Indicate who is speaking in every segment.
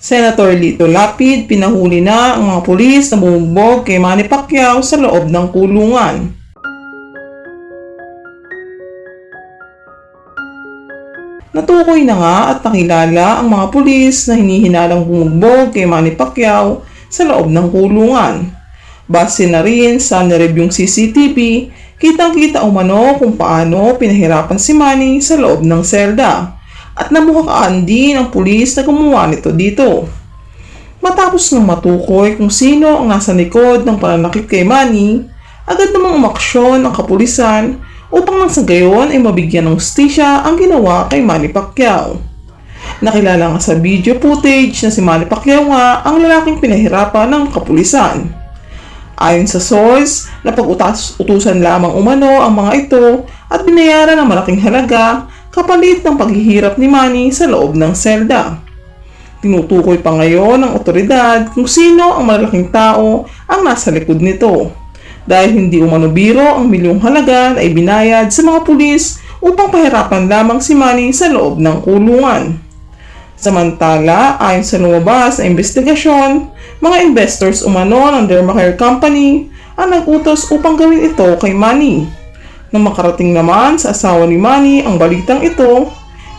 Speaker 1: Senator Lito Lapid, pinahuli na ang mga pulis na bumugbog kay Manny Pacquiao sa loob ng kulungan. Natukoy na nga at nakilala ang mga pulis na hinihinalang bumugbog kay Manny Pacquiao sa loob ng kulungan. Base na rin sa nirebyong CCTV, kitang-kita umano kung paano pinahirapan si Manny sa loob ng selda. At namuhakaan din ang pulis na gumawa nito dito. Matapos ng matukoy kung sino ang nasa likod ng pananakit kay Manny, agad namang umaksyon ang kapulisan upang nang sa gayon ay mabigyan ng hustisya ang ginawa kay Manny Pacquiao. Nakilala nga sa video footage na si Manny Pacquiao nga ang lalaking pinahirapan ng kapulisan. Ayon sa source, napag-utusan lamang umano ang mga ito at binayaran ng malaking halaga kapalit ng paghihirap ni Manny sa loob ng selda. Tinutukoy pa ngayon ng otoridad kung sino ang malalaking tao ang nasa likod nito. Dahil hindi umano biro ang milyong halaga na ibinayad sa mga pulis upang pahirapan lamang si Manny sa loob ng kulungan. Samantala, ayon sa lumabas na investigasyon, mga investors umano ng Dermacare Company ang nag-utos upang gawin ito kay Manny. Nang makarating naman sa asawa ni Manny ang balitang ito,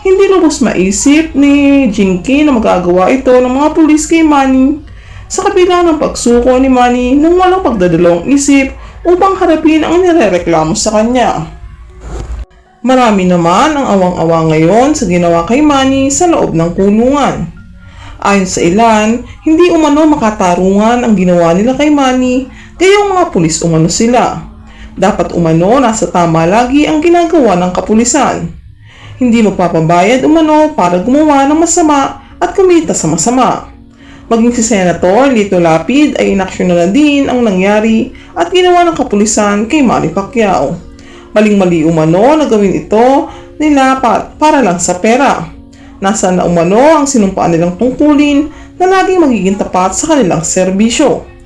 Speaker 1: hindi lubos maisip ni Jinky na magagawa ito ng mga pulis kay Manny sa kabila ng pagsuko ni Manny nang walang pagdadalawang isip upang harapin ang nirereklamo sa kanya. Marami naman ang awang-awa ngayon sa ginawa kay Manny sa loob ng kulungan. Ayon sa ilan, hindi umano makatarungan ang ginawa nila kay Manny, gayong mga pulis umano sila. Dapat umano nasa tama lagi ang ginagawa ng kapulisan. Hindi magpapabayad umano para gumawa ng masama at kumita sa masama. Maging si Senator Lito Lapid ay inaksyon na din ang nangyari at ginawa ng kapulisan kay Manny Pacquiao. Maling-mali umano na gawin ito nila para lang sa pera. Nasaan na umano ang sinumpaan nilang tungkulin na laging magiging tapat sa kanilang serbisyo.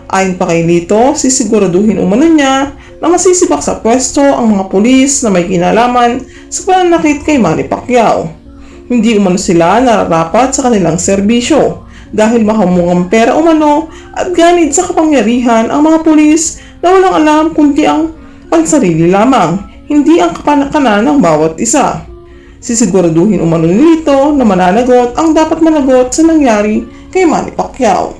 Speaker 1: Ayon pa kay Lito, sisiguraduhin umano niya na masisibak sa pwesto ang mga pulis na may kinalaman sa pananakit kay Manny Pacquiao. Hindi umano sila nararapat sa kanilang serbisyo dahil makamungang pera umano at ganid sa kapangyarihan ang mga pulis na walang alam kundi ang pansarili lamang, hindi ang kapanakanan ng bawat isa. Sisiguraduhin umano nito na mananagot ang dapat managot sa nangyari kay Manny Pacquiao.